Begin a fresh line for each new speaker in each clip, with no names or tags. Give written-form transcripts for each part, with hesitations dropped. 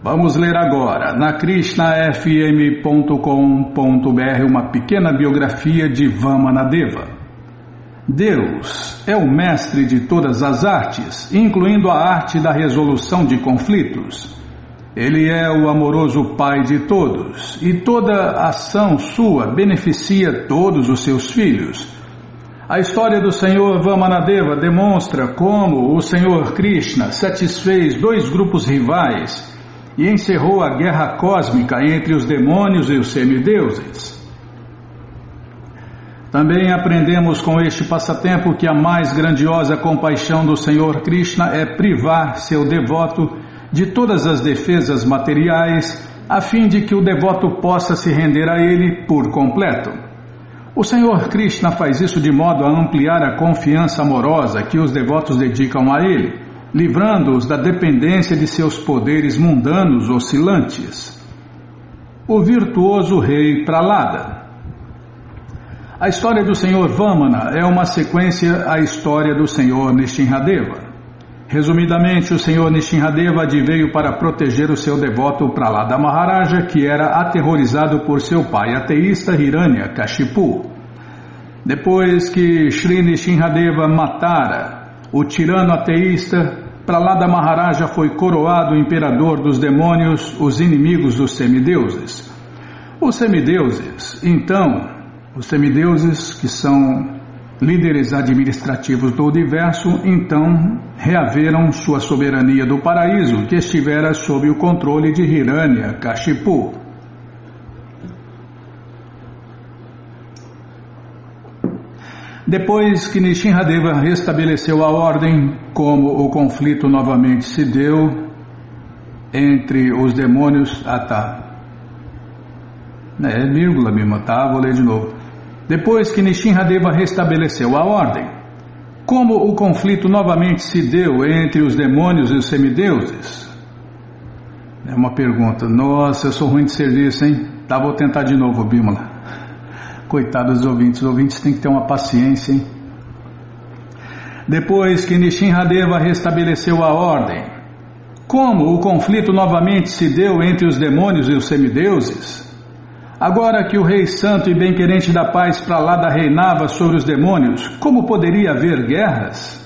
Vamos ler agora, na krishnafm.com.br, uma pequena biografia de Vamanadeva. Deus é o mestre de todas as artes, incluindo a arte da resolução de conflitos. Ele é o amoroso Pai de todos, e toda ação sua beneficia todos os seus filhos. A história do Senhor Vamanadeva demonstra como o Senhor Krishna satisfez dois grupos rivais e encerrou a guerra cósmica entre os demônios e os semideuses. Também aprendemos com este passatempo que a mais grandiosa compaixão do Senhor Krishna é privar seu devoto de todas as defesas materiais, a fim de que o devoto possa se render a ele por completo. O Senhor Krishna faz isso de modo a ampliar a confiança amorosa que os devotos dedicam a ele, livrando-os da dependência de seus poderes mundanos oscilantes. O virtuoso rei Pralada. A história do Senhor Vamana é uma sequência à história do Senhor Nishinradeva. Resumidamente, o Senhor Nishinradeva veio para proteger o seu devoto Pralada Maharaja, que era aterrorizado por seu pai ateísta Hiranyakashipu. Depois que Sri Nishinradeva matara o tirano ateísta, Pralada Maharaja foi coroado imperador dos demônios, os inimigos dos semideuses. Os semideuses, que são líderes administrativos do universo, então reaveram sua soberania do paraíso, que estivera sob o controle de Hiranyakashipu. Depois que Nishinradeva restabeleceu a ordem, como o conflito novamente se deu entre os demônios... vírgula mesmo, vou ler de novo. Depois que Nishinradeva restabeleceu a ordem, como o conflito novamente se deu entre os demônios e os semideuses? É uma pergunta. Nossa, eu sou ruim de serviço, hein? Vou tentar de novo, Bímola. Coitado dos ouvintes. Os ouvintes têm que ter uma paciência, hein? Depois que Nishinradeva restabeleceu a ordem, como o conflito novamente se deu entre os demônios e os semideuses? Agora que o rei santo e bem-querente da paz Pralada reinava sobre os demônios, como poderia haver guerras?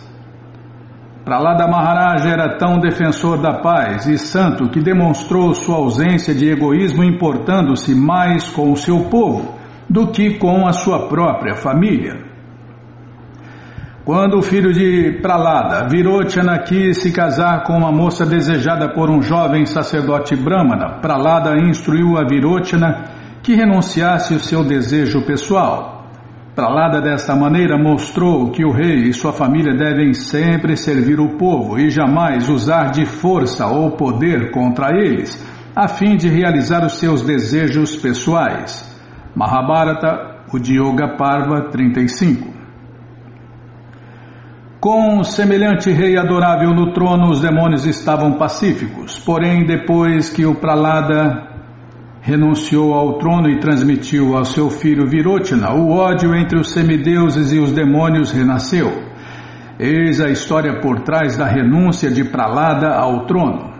Pralada Maharaja era tão defensor da paz e santo que demonstrou sua ausência de egoísmo, importando-se mais com o seu povo do que com a sua própria família. Quando o filho de Pralada, Virochana, quis se casar com uma moça desejada por um jovem sacerdote brahmana, Pralada instruiu a Virochana que renunciasse o seu desejo pessoal. Pralada desta maneira mostrou que o rei e sua família devem sempre servir o povo e jamais usar de força ou poder contra eles, a fim de realizar os seus desejos pessoais. Mahabharata, Udyoga Parva 35. Com semelhante rei adorável no trono, os demônios estavam pacíficos, porém depois que o Pralada renunciou ao trono e transmitiu ao seu filho Virochana, o ódio entre os semideuses e os demônios renasceu. Eis a história por trás da renúncia de Pralada ao trono.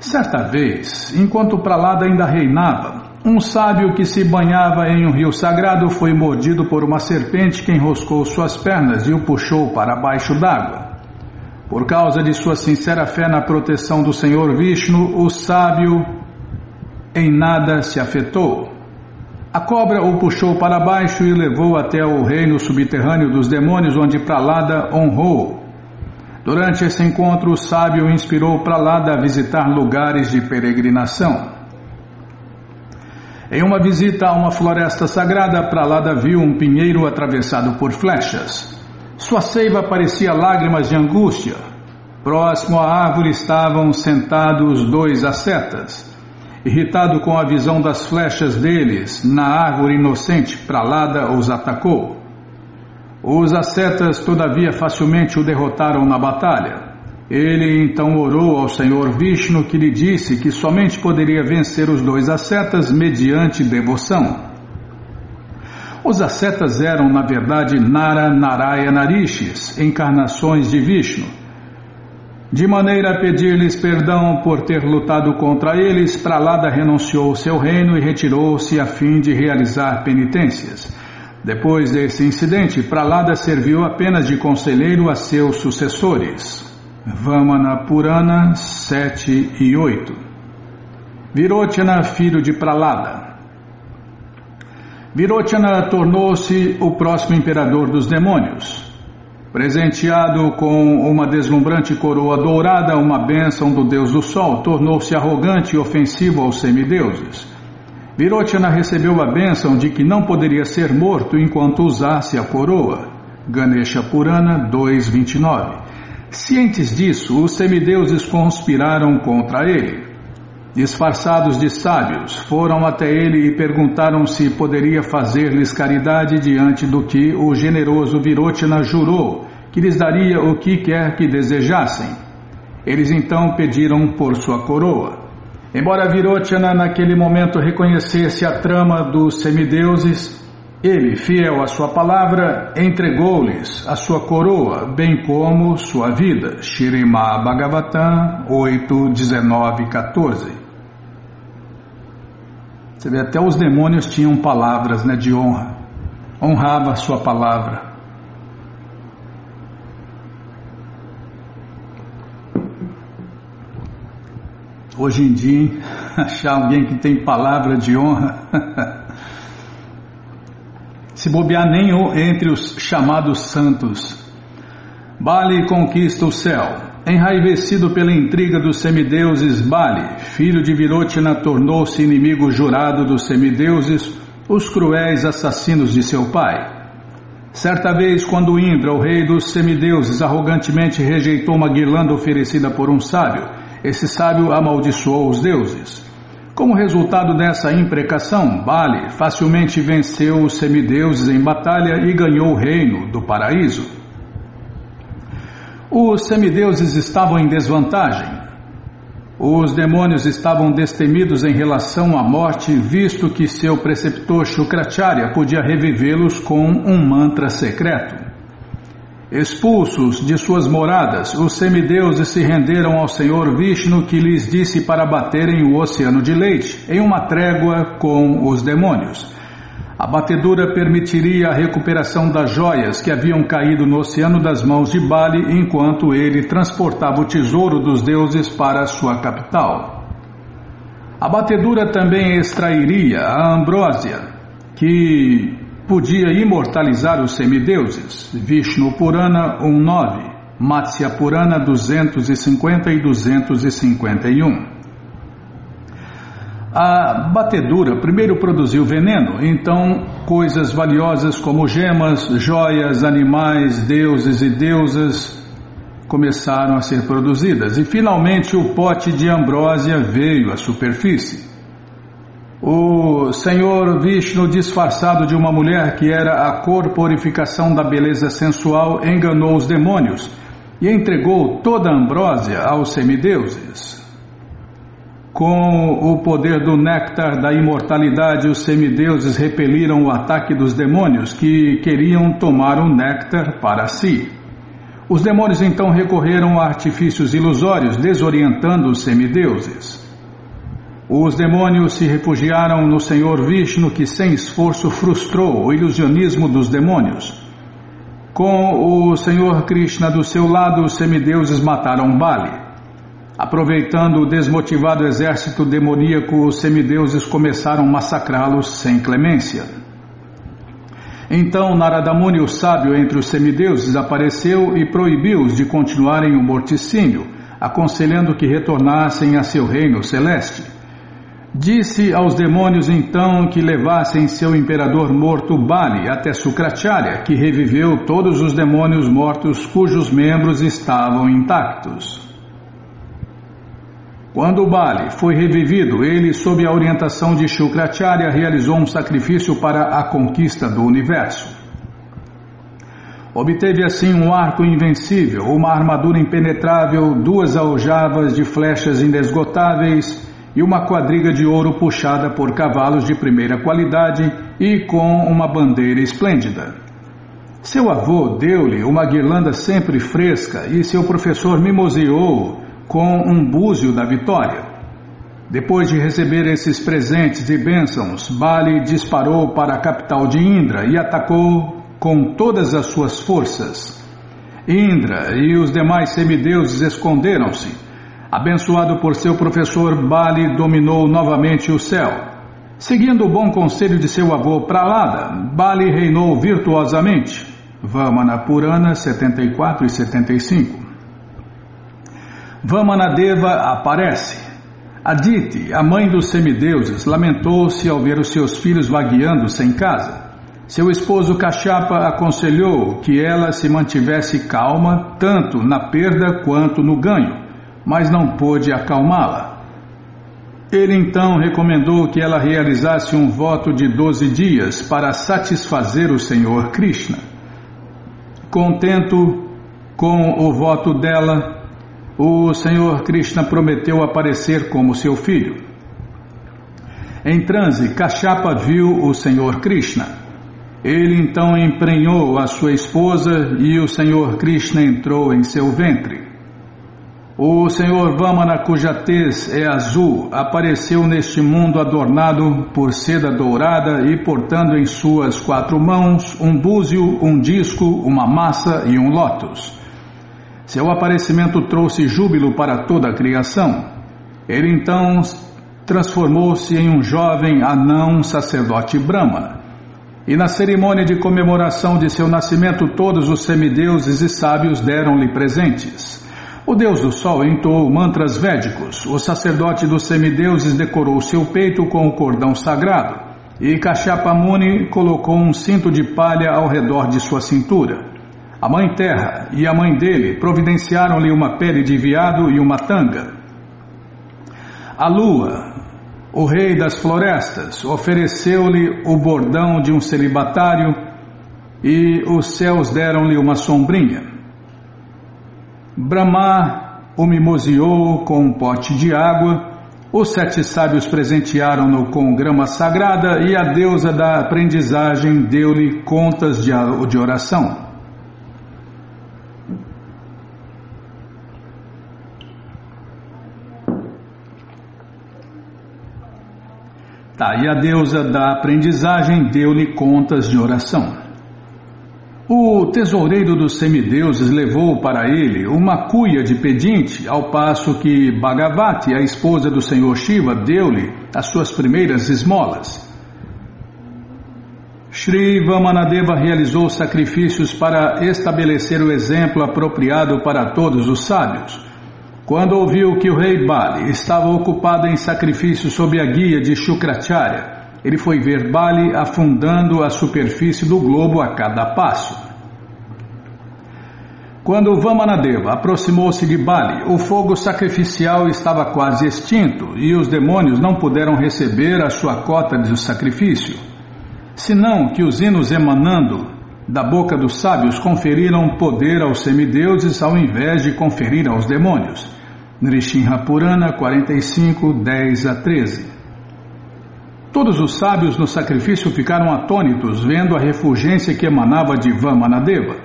Certa vez, enquanto Pralada ainda reinava, um sábio que se banhava em um rio sagrado foi mordido por uma serpente que enroscou suas pernas e o puxou para baixo d'água. Por causa de sua sincera fé na proteção do Senhor Vishnu, o sábio em nada se afetou. A cobra o puxou para baixo e levou até o reino subterrâneo dos demônios, onde Pralada honrou. Durante esse encontro, o sábio inspirou Pralada a visitar lugares de peregrinação. Em uma visita a uma floresta sagrada, Pralada viu um pinheiro atravessado por flechas. Sua seiva parecia lágrimas de angústia. Próximo à árvore estavam sentados dois ascetas. Irritado com a visão das flechas deles na árvore inocente, Pralada os atacou. Os ascetas, todavia, facilmente o derrotaram na batalha. Ele então orou ao Senhor Vishnu, que lhe disse que somente poderia vencer os dois ascetas mediante devoção. Os ascetas eram, na verdade, Nara Narayana Rishis, encarnações de Vishnu. De maneira a pedir-lhes perdão por ter lutado contra eles, Prahlada renunciou ao seu reino e retirou-se a fim de realizar penitências. Depois desse incidente, Prahlada serviu apenas de conselheiro a seus sucessores. Vamana Purana 7 e 8. Virochana, filho de Prahlada. Virochana tornou-se o próximo imperador dos demônios. Presenteado com uma deslumbrante coroa dourada, uma bênção do deus do sol, tornou-se arrogante e ofensivo aos semideuses. Virochana recebeu a bênção de que não poderia ser morto enquanto usasse a coroa. Ganesha Purana 2.29. Cientes disso, os semideuses conspiraram contra ele. Disfarçados de sábios, foram até ele e perguntaram se poderia fazer-lhes caridade diante do que o generoso Virochana jurou, que lhes daria o que quer que desejassem. Eles então pediram por sua coroa. Embora Virochana naquele momento reconhecesse a trama dos semideuses, ele, fiel à sua palavra, entregou-lhes a sua coroa, bem como sua vida. Śrīmad Bhagavatam 8, 19 e 14. Você vê, até os demônios tinham palavras, né, de honra. Honrava a sua palavra. Hoje em dia, achar alguém que tem palavra de honra, se bobear nem entre os chamados santos. Bali conquista o céu. Enraivecido pela intriga dos semideuses, Bali, filho de Virochana, tornou-se inimigo jurado dos semideuses, os cruéis assassinos de seu pai. Certa vez, quando Indra, o rei dos semideuses, arrogantemente rejeitou uma guirlanda oferecida por um sábio, esse sábio amaldiçoou os deuses. Como resultado dessa imprecação, Bali facilmente venceu os semideuses em batalha e ganhou o reino do paraíso. Os semideuses estavam em desvantagem. Os demônios estavam destemidos em relação à morte, visto que seu preceptor Shukracharya podia revivê-los com um mantra secreto. Expulsos de suas moradas, os semideuses se renderam ao Senhor Vishnu, que lhes disse para baterem o oceano de leite, em uma trégua com os demônios. A batedura permitiria a recuperação das joias que haviam caído no oceano das mãos de Bali, enquanto ele transportava o tesouro dos deuses para sua capital. A batedura também extrairia a ambrósia, que podia imortalizar os semideuses. Vishnu Purana 1.9, Matsya Purana 250 e 251. A batedura primeiro produziu veneno, então coisas valiosas como gemas, joias, animais, deuses e deusas começaram a ser produzidas, e finalmente o pote de ambrósia veio à superfície. O Senhor Vishnu, disfarçado de uma mulher que era a corporificação da beleza sensual, enganou os demônios e entregou toda a ambrósia aos semideuses. Com o poder do néctar da imortalidade, os semideuses repeliram o ataque dos demônios que queriam tomar o néctar para si. Os demônios então recorreram a artifícios ilusórios, desorientando os semideuses. Os demônios se refugiaram no Senhor Vishnu, que sem esforço frustrou o ilusionismo dos demônios. Com o Senhor Krishna do seu lado, os semideuses mataram Bali. Aproveitando o desmotivado exército demoníaco, os semideuses começaram a massacrá-los sem clemência. Então Narada Muni, o sábio entre os semideuses, apareceu e proibiu-os de continuarem o morticínio, aconselhando que retornassem a seu reino celeste. Disse aos demônios então que levassem seu imperador morto Bali até Shukracharya, que reviveu todos os demônios mortos cujos membros estavam intactos. Quando Bali foi revivido, ele, sob a orientação de Shukracharya, realizou um sacrifício para a conquista do universo. Obteve assim um arco invencível, uma armadura impenetrável, 2 aljavas de flechas inesgotáveis e uma quadriga de ouro puxada por cavalos de primeira qualidade e com uma bandeira esplêndida. Seu avô deu-lhe uma guirlanda sempre fresca e seu professor mimoseou com um búzio da vitória. Depois de receber esses presentes e bênçãos, Bali disparou para a capital de Indra e atacou com todas as suas forças. Indra e os demais semideuses esconderam-se. Abençoado por seu professor, Bali dominou novamente o céu. Seguindo o bom conselho de seu avô Prahlada, Bali reinou virtuosamente. Vamana Purana 74 e 75. Vamanadeva aparece. Aditi, a mãe dos semideuses, lamentou-se ao ver os seus filhos vagueando sem casa. Seu esposo Kashyapa aconselhou que ela se mantivesse calma tanto na perda quanto no ganho, mas não pôde acalmá-la. Ele então recomendou que ela realizasse um voto de 12 dias para satisfazer o Senhor Krishna. Contento com o voto dela, o Senhor Krishna prometeu aparecer como seu filho. Em transe, Kashyapa viu o Senhor Krishna. Ele então emprenhou a sua esposa e o Senhor Krishna entrou em seu ventre. O Senhor Vamana, cuja tez é azul, apareceu neste mundo adornado por seda dourada e portando em suas 4 mãos um búzio, um disco, uma massa e um lótus. Seu aparecimento trouxe júbilo para toda a criação. Ele então transformou-se em um jovem anão sacerdote brahmana. E na cerimônia de comemoração de seu nascimento, todos os semideuses e sábios deram-lhe presentes. O deus do sol entoou mantras védicos, o sacerdote dos semideuses decorou seu peito com o cordão sagrado, e Kashyapa Muni colocou um cinto de palha ao redor de sua cintura. A mãe terra e a mãe dele providenciaram-lhe uma pele de veado e uma tanga. A lua, o rei das florestas, ofereceu-lhe o bordão de um celibatário e os céus deram-lhe uma sombrinha. Brahma o mimoseou com um pote de água, os 7 sábios presentearam-no com grama sagrada e a deusa da aprendizagem deu-lhe contas de oração. E a deusa da aprendizagem deu-lhe contas de oração. O tesoureiro dos semideuses levou para ele uma cuia de pedinte, ao passo que Bhagavati, a esposa do Senhor Shiva, deu-lhe as suas primeiras esmolas. Shri Vamanadeva realizou sacrifícios para estabelecer o exemplo apropriado para todos os sábios. Quando ouviu que o rei Bali estava ocupado em sacrifício sob a guia de Shukracharya, ele foi ver Bali afundando a superfície do globo a cada passo. Quando Vamanadeva aproximou-se de Bali, o fogo sacrificial estava quase extinto e os demônios não puderam receber a sua cota de sacrifício, senão que os hinos emanando da boca dos sábios conferiram poder aos semideuses ao invés de conferir aos demônios. Nrsimha Purana 45, 10 a 13. Todos os sábios no sacrifício ficaram atônitos vendo a refulgência que emanava de Vamanadeva.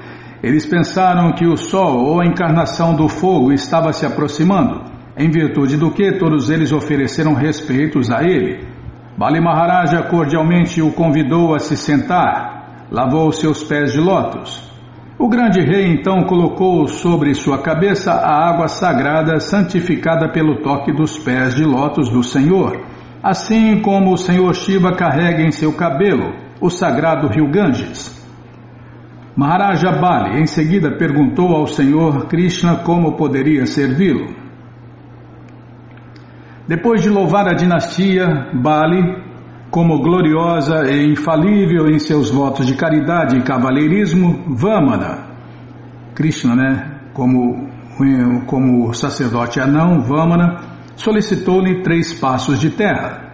Eles pensaram que o sol ou a encarnação do fogo estava se aproximando, em virtude do que todos eles ofereceram respeitos a ele. Bali Maharaja cordialmente o convidou a se sentar, lavou seus pés de lótus. O grande rei então colocou sobre sua cabeça a água sagrada santificada pelo toque dos pés de lótus do Senhor, assim como o Senhor Shiva carrega em seu cabelo o sagrado rio Ganges. Maharaja Bali em seguida perguntou ao Senhor Krishna como poderia servi-lo. Depois de louvar a dinastia Bali como gloriosa e infalível em seus votos de caridade e cavalheirismo, Vamana, Krishna, como sacerdote anão, Vamana, solicitou-lhe 3 passos de terra.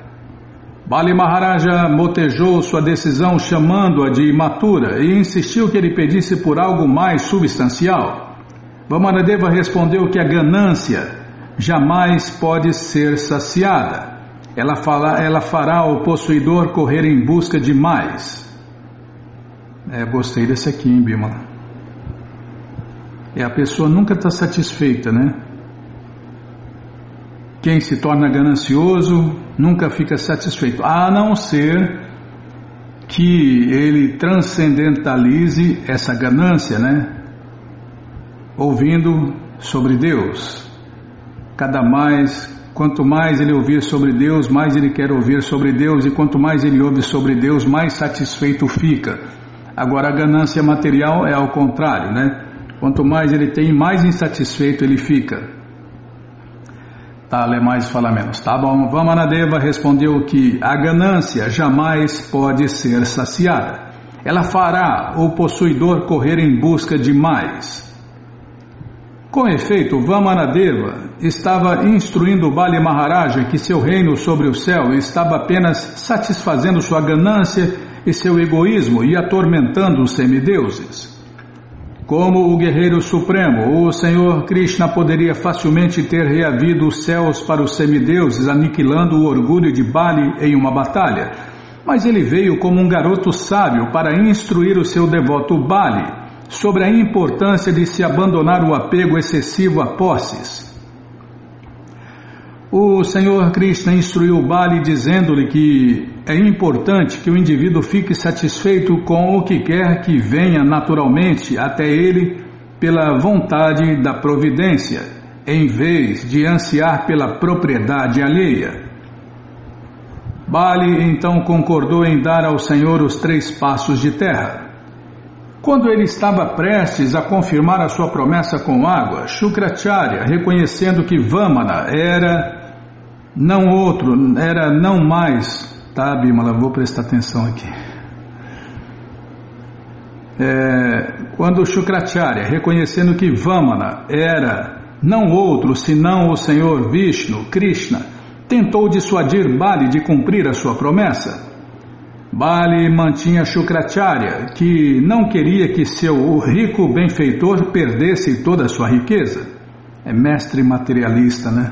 Bali Maharaja motejou sua decisão chamando-a de imatura e insistiu que ele pedisse por algo mais substancial. Vamanadeva respondeu que a ganância jamais pode ser saciada. Ela fará o possuidor correr em busca de mais. Gostei desse aqui, hein, Bimala? A pessoa nunca está satisfeita, né? Quem se torna ganancioso nunca fica satisfeito, a não ser que ele transcendentalize essa ganância, né? Ouvindo sobre Deus. Quanto mais ele ouvir sobre Deus, mais ele quer ouvir sobre Deus, e quanto mais ele ouve sobre Deus, mais satisfeito fica. Agora a ganância material é ao contrário, né? Quanto mais ele tem, mais insatisfeito ele fica. Tá, lê mais e fala menos. Tá bom, Vamanadeva respondeu que a ganância jamais pode ser saciada. Ela fará o possuidor correr em busca de mais. Com efeito, Vamanadeva estava instruindo Bali Maharaja que seu reino sobre o céu estava apenas satisfazendo sua ganância e seu egoísmo e atormentando os semideuses. Como o guerreiro supremo, o Senhor Krishna poderia facilmente ter reavido os céus para os semideuses, aniquilando o orgulho de Bali em uma batalha. Mas ele veio como um garoto sábio para instruir o seu devoto Bali sobre a importância de se abandonar o apego excessivo a posses. O Senhor Krishna instruiu Bali dizendo-lhe que é importante que o indivíduo fique satisfeito com o que quer que venha naturalmente até ele pela vontade da providência, em vez de ansiar pela propriedade alheia. Bali então concordou em dar ao Senhor os 3 passos de terra. Quando ele estava prestes a confirmar a sua promessa com água, Shukracharya, reconhecendo que Vamana era não mais... Tá, Bimala, vou prestar atenção aqui. Quando Shukracharya, reconhecendo que Vamana era não outro senão o Senhor Vishnu, Krishna, tentou dissuadir Bali de cumprir a sua promessa. Bali mantinha Shukracharya, que não queria que seu rico benfeitor perdesse toda a sua riqueza. É mestre materialista, né?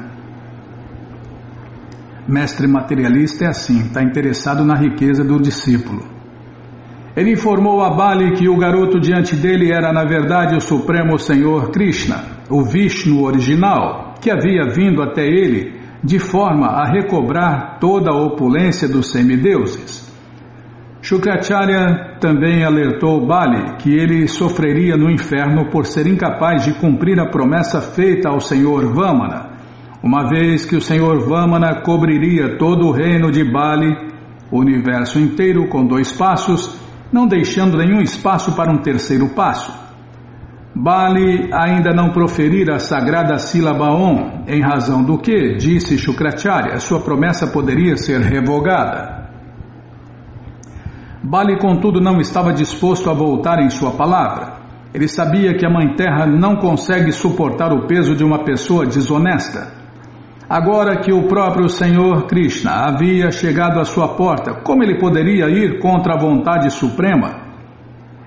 Mestre materialista é assim, está interessado na riqueza do discípulo. Ele informou a Bali que o garoto diante dele era na verdade o Supremo Senhor Krishna, o Vishnu original, que havia vindo até ele de forma a recobrar toda a opulência dos semideuses. Shukracharya também alertou Bali que ele sofreria no inferno por ser incapaz de cumprir a promessa feita ao Senhor Vamana, uma vez que o Senhor Vamana cobriria todo o reino de Bali, o universo inteiro, com 2 passos, não deixando nenhum espaço para um terceiro passo. Bali ainda não proferira a sagrada sílaba Om, em razão do que, disse Shukracharya, sua promessa poderia ser revogada. Bali, contudo, não estava disposto a voltar em sua palavra. Ele sabia que a Mãe Terra não consegue suportar o peso de uma pessoa desonesta. Agora que o próprio Senhor Krishna havia chegado à sua porta, como ele poderia ir contra a vontade suprema?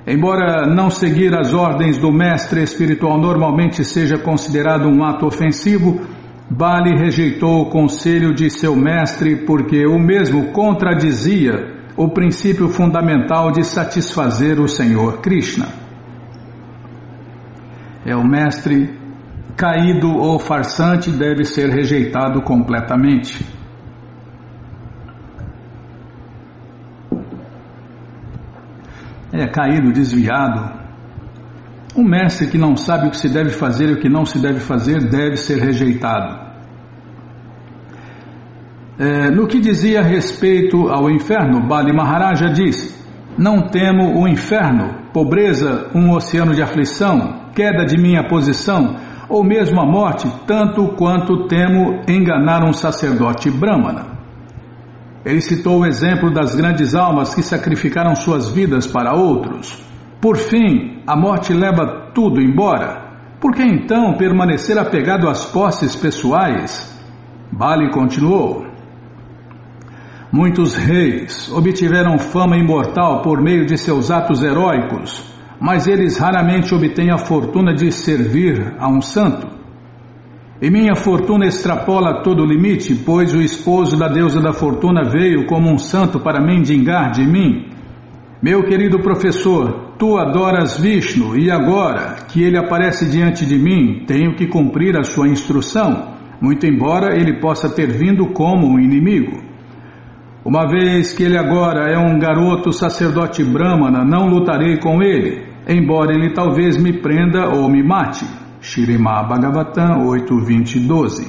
Embora não seguir as ordens do mestre espiritual normalmente seja considerado um ato ofensivo, Bali rejeitou o conselho de seu mestre porque o mesmo contradizia o princípio fundamental de satisfazer o Senhor Krishna. O mestre caído ou farsante deve ser rejeitado completamente. Caído, desviado. Um mestre que não sabe o que se deve fazer e o que não se deve fazer deve ser rejeitado. No que dizia respeito ao inferno, Bali Maharaja diz: não temo o inferno, pobreza, um oceano de aflição, queda de minha posição, ou mesmo a morte, tanto quanto temo enganar um sacerdote brahmana. Ele citou o exemplo das grandes almas que sacrificaram suas vidas para outros. Por fim, a morte leva tudo embora. Por que então permanecer apegado às posses pessoais? Bali continuou: muitos reis obtiveram fama imortal por meio de seus atos heróicos, mas eles raramente obtêm a fortuna de servir a um santo. E minha fortuna extrapola todo o limite, pois o esposo da deusa da fortuna veio como um santo para mendigar de mim. Meu querido professor, tu adoras Vishnu e agora que ele aparece diante de mim, tenho que cumprir a sua instrução, muito embora ele possa ter vindo como um inimigo. Uma vez que ele agora é um garoto sacerdote brahmana, não lutarei com ele, embora ele talvez me prenda ou me mate. Śrīmad Bhagavatam 8.20-12.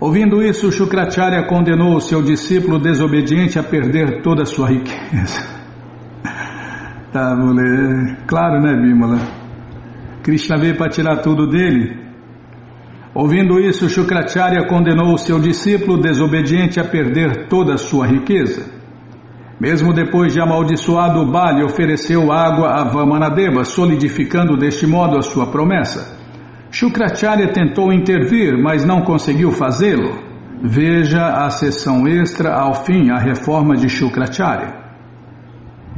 Ouvindo isso, Shukracharya condenou o seu discípulo desobediente a perder toda a sua riqueza. Tá, vou ler. Claro, né, Bimala? Krishna veio para tirar tudo dele. Ouvindo isso, Shukracharya condenou o seu discípulo desobediente a perder toda a sua riqueza. Mesmo depois de amaldiçoado, Bali ofereceu água a Vamanadeva, solidificando deste modo a sua promessa. Shukracharya tentou intervir, mas não conseguiu fazê-lo. Veja a seção extra ao fim, a reforma de Shukracharya.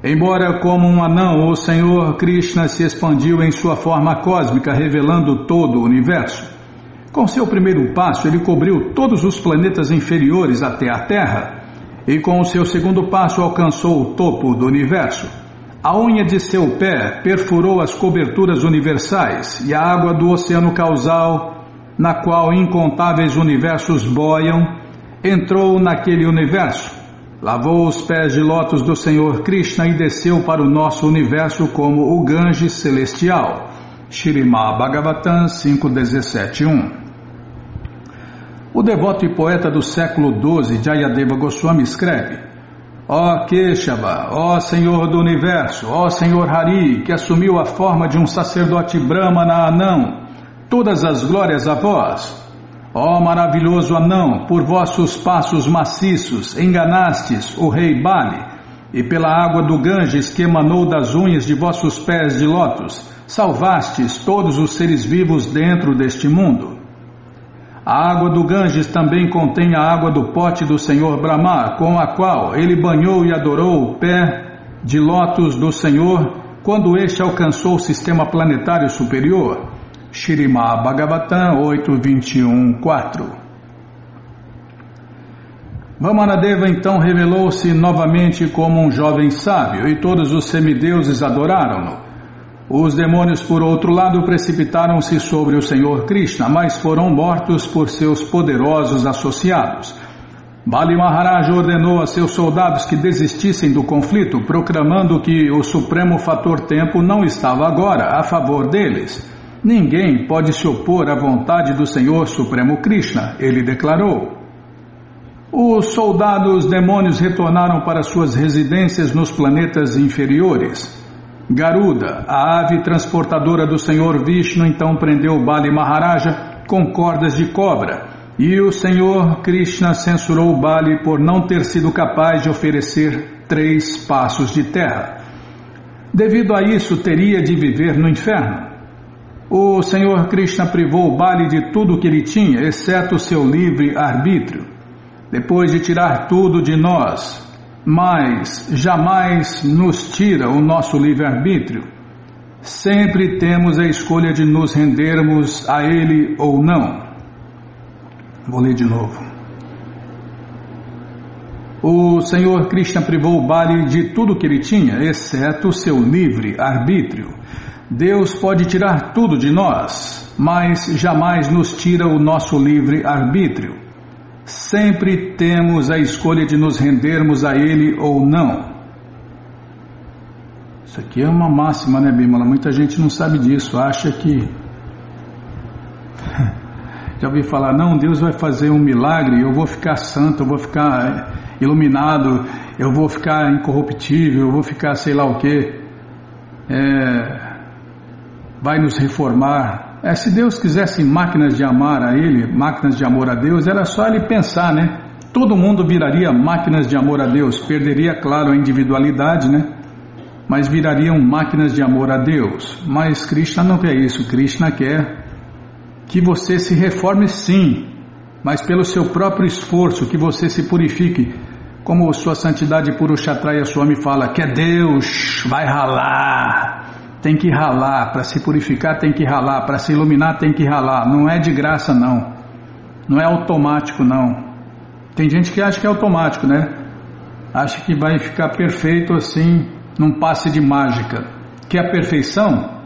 Embora como um anão, o Senhor Krishna se expandiu em sua forma cósmica, revelando todo o universo. Com seu primeiro passo, ele cobriu todos os planetas inferiores até a Terra, e com o seu segundo passo alcançou o topo do universo. A unha de seu pé perfurou as coberturas universais, e a água do oceano causal, na qual incontáveis universos boiam, entrou naquele universo. Lavou os pés de lótus do Senhor Krishna e desceu para o nosso universo como o Ganges celestial. Śrīmad Bhagavatam 5.17.1. O devoto e poeta do século XII, Jayadeva Goswami, escreve: Ó Keshava, ó Senhor do Universo, ó Senhor Hari, que assumiu a forma de um sacerdote brahmana anão, todas as glórias a vós. Ó maravilhoso anão, por vossos passos maciços enganastes o rei Bali, e pela água do Ganges que emanou das unhas de vossos pés de lótus, salvastes todos os seres vivos dentro deste mundo. A água do Ganges também contém a água do pote do Senhor Brahma, com a qual ele banhou e adorou o pé de lótus do Senhor quando este alcançou o sistema planetário superior. Śrīmad Bhagavatam 8.21.4. Vamanadeva então revelou-se novamente como um jovem sábio, e todos os semideuses adoraram-no. Os demônios, por outro lado, precipitaram-se sobre o Senhor Krishna, mas foram mortos por seus poderosos associados. Bali Maharaj ordenou a seus soldados que desistissem do conflito, proclamando que o supremo fator tempo não estava agora a favor deles. Ninguém pode se opor à vontade do Senhor Supremo Krishna, ele declarou. Os soldados demônios retornaram para suas residências nos planetas inferiores. Garuda, a ave transportadora do Senhor Vishnu, então prendeu Bali Maharaja com cordas de cobra, e o Senhor Krishna censurou Bali por não ter sido capaz de oferecer 3 passos de terra. Devido a isso, teria de viver no inferno. O Senhor Krishna privou Bali de tudo o que ele tinha, exceto seu livre arbítrio. Depois de tirar tudo de nós, mas jamais nos tira o nosso livre-arbítrio. Sempre temos a escolha de nos rendermos a Ele ou não. Vou ler de novo. O Senhor Krishna privou Bali de tudo que ele tinha, exceto o seu livre-arbítrio. Deus pode tirar tudo de nós, mas jamais nos tira o nosso livre-arbítrio. Sempre temos a escolha de nos rendermos a Ele ou não. Isso aqui é uma máxima, né, Bimala? Muita gente não sabe disso, acha que... Já ouvi falar, não, Deus vai fazer um milagre, eu vou ficar santo, eu vou ficar iluminado, eu vou ficar incorruptível, eu vou ficar sei lá o quê. Vai nos reformar. Se Deus quisesse máquinas de amar a Ele, máquinas de amor a Deus, era só Ele pensar, né? Todo mundo viraria máquinas de amor a Deus, perderia, claro, a individualidade, né? Mas virariam máquinas de amor a Deus. Mas Krishna não quer isso, Krishna quer que você se reforme sim, mas pelo seu próprio esforço, que você se purifique. Como sua santidade Purushatraya Swami fala, que é Deus, vai ralar. Tem que ralar, para se purificar tem que ralar, para se iluminar tem que ralar, não é de graça não, não é automático não. Tem gente que acha que é automático, né? Acha que vai ficar perfeito assim, num passe de mágica. Quer perfeição?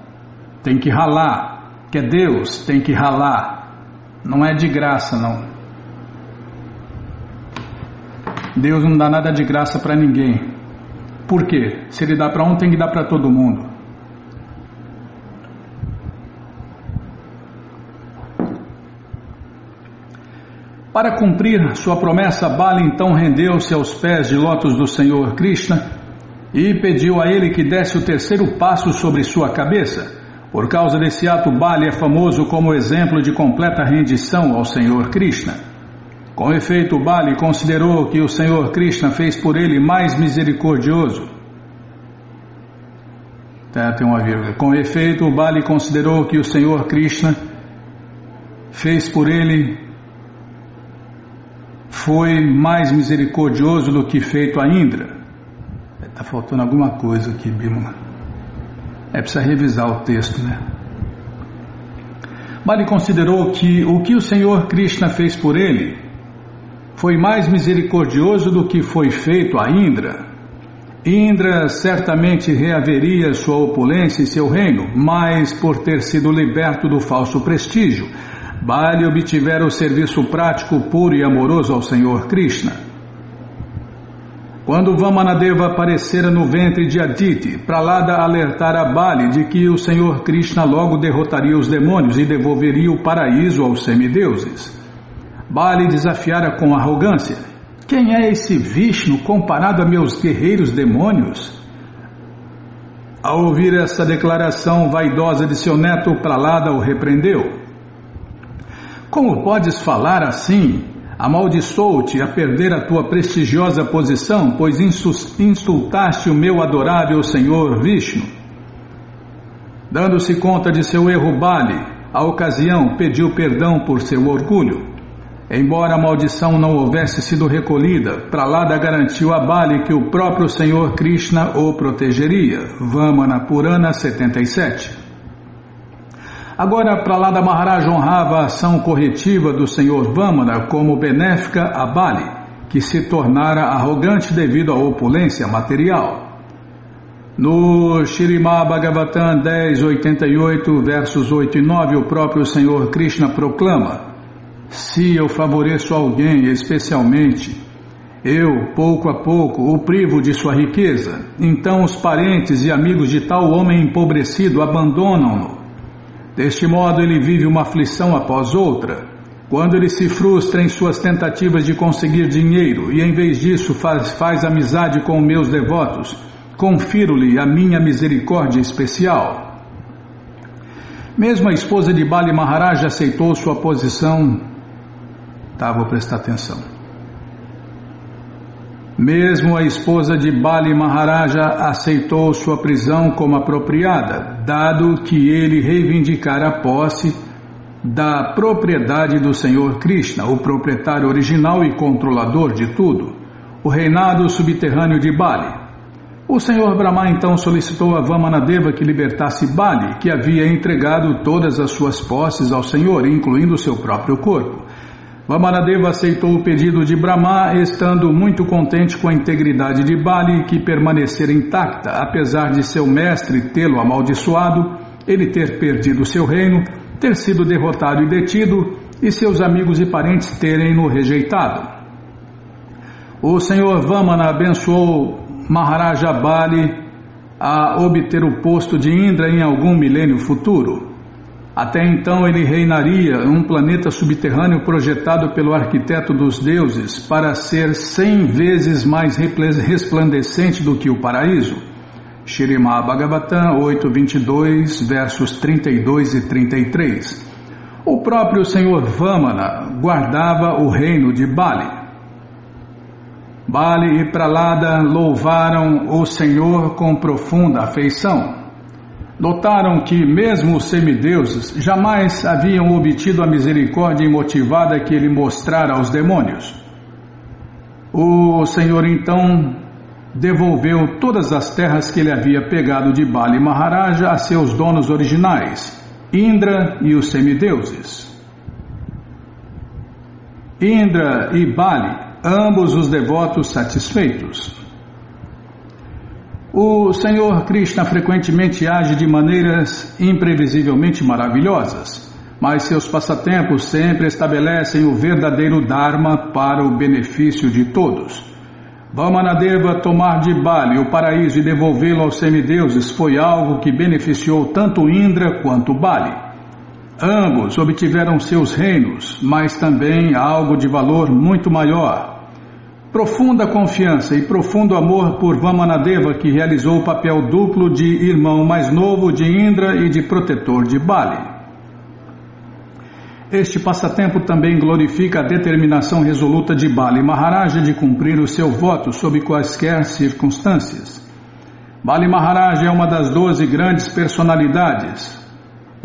Tem que ralar. Quer Deus? Tem que ralar. Não é de graça, não. Deus não dá nada de graça para ninguém. Por quê? Se Ele dá para um, tem que dar para todo mundo. Para cumprir sua promessa, Bali então rendeu-se aos pés de lótus do Senhor Krishna e pediu a ele que desse o terceiro passo sobre sua cabeça. Por causa desse ato, Bali é famoso como exemplo de completa rendição ao Senhor Krishna. Com efeito, Bali considerou que o Senhor Krishna fez por ele mais misericordioso. Tem uma vírgula. Com efeito, Bali considerou que o Senhor Krishna fez por ele foi mais misericordioso do que feito a Indra. Está faltando alguma coisa aqui, Bimala. Precisa revisar o texto, né? Bali considerou que o que o Senhor Krishna fez por ele foi mais misericordioso do que foi feito a Indra. Indra certamente reaveria sua opulência e seu reino, mas por ter sido liberto do falso prestígio, Bali obtivera o serviço prático, puro e amoroso ao Senhor Krishna. Quando Vamanadeva aparecera no ventre de Aditi, Pralada alertara a Bali de que o Senhor Krishna logo derrotaria os demônios e devolveria o paraíso aos semideuses. Bali desafiara com arrogância: quem é esse Vishnu comparado a meus guerreiros demônios? Ao ouvir essa declaração vaidosa de seu neto, Pralada o repreendeu. Como podes falar assim? Amaldiçoo-te a perder a tua prestigiosa posição, pois insultaste o meu adorável Senhor Vishnu. Dando-se conta de seu erro, Bali, à ocasião, pediu perdão por seu orgulho. Embora a maldição não houvesse sido recolhida, Pralada garantiu a Bali que o próprio Senhor Krishna o protegeria. Vamana Purana 77. Agora, Pralada Maharaj honrava a ação corretiva do Senhor Vamana como benéfica a Bali, que se tornara arrogante devido à opulência material. No Śrīmad Bhagavatam 10.88, versos 8 e 9, o próprio Senhor Krishna proclama: se eu favoreço alguém especialmente, eu, pouco a pouco, o privo de sua riqueza, então os parentes e amigos de tal homem empobrecido abandonam-no. Deste modo ele vive uma aflição após outra. Quando ele se frustra em suas tentativas de conseguir dinheiro e em vez disso faz amizade com meus devotos, confiro-lhe a minha misericórdia especial. Mesmo a esposa de Bali Maharaj aceitou sua posição. Vou prestar atenção. Mesmo a esposa de Bali Maharaja aceitou sua prisão como apropriada, dado que ele reivindicara a posse da propriedade do Senhor Krishna, o proprietário original e controlador de tudo, o reinado subterrâneo de Bali. O Senhor Brahma então solicitou a Vamanadeva que libertasse Bali, que havia entregado todas as suas posses ao Senhor, incluindo seu próprio corpo. Vamanadeva aceitou o pedido de Brahma, estando muito contente com a integridade de Bali, que permanecera intacta, apesar de seu mestre tê-lo amaldiçoado, ele ter perdido seu reino, ter sido derrotado e detido, e seus amigos e parentes terem-no rejeitado. O Senhor Vamana abençoou Maharaja Bali a obter o posto de Indra em algum milênio futuro. Até então ele reinaria um planeta subterrâneo projetado pelo arquiteto dos deuses para ser 100 vezes mais resplandecente do que o paraíso. Śrīmad Bhagavatam 8.22, versos 32 e 33. O próprio Senhor Vamana guardava o reino de Bali. Bali e Pralada louvaram o Senhor com profunda afeição. Notaram que mesmo os semideuses jamais haviam obtido a misericórdia imotivada que ele mostrara aos demônios. O Senhor então devolveu todas as terras que ele havia pegado de Bali Maharaja a seus donos originais, Indra e os semideuses. Indra e Bali, ambos os devotos satisfeitos. O Senhor Krishna frequentemente age de maneiras imprevisivelmente maravilhosas, mas seus passatempos sempre estabelecem o verdadeiro Dharma para o benefício de todos. Vamanadeva tomar de Bali o paraíso e devolvê-lo aos semideuses foi algo que beneficiou tanto Indra quanto Bali. Ambos obtiveram seus reinos, mas também algo de valor muito maior. Profunda confiança e profundo amor por Vamanadeva, que realizou o papel duplo de irmão mais novo de Indra e de protetor de Bali. Este passatempo também glorifica a determinação resoluta de Bali Maharaja de cumprir o seu voto sob quaisquer circunstâncias. Bali Maharaja é uma das 12 grandes personalidades,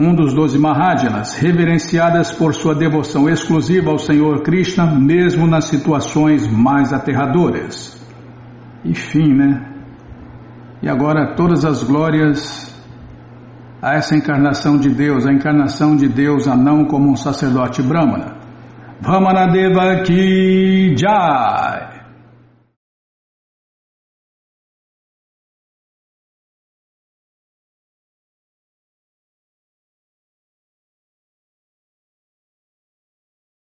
um dos 12 Mahajanas, reverenciadas por sua devoção exclusiva ao Senhor Krishna, mesmo nas situações mais aterradoras. Enfim, né? E agora todas as glórias a essa encarnação de Deus, a encarnação de Deus a não como um sacerdote brahmana. Vamanadeva Ki Jai!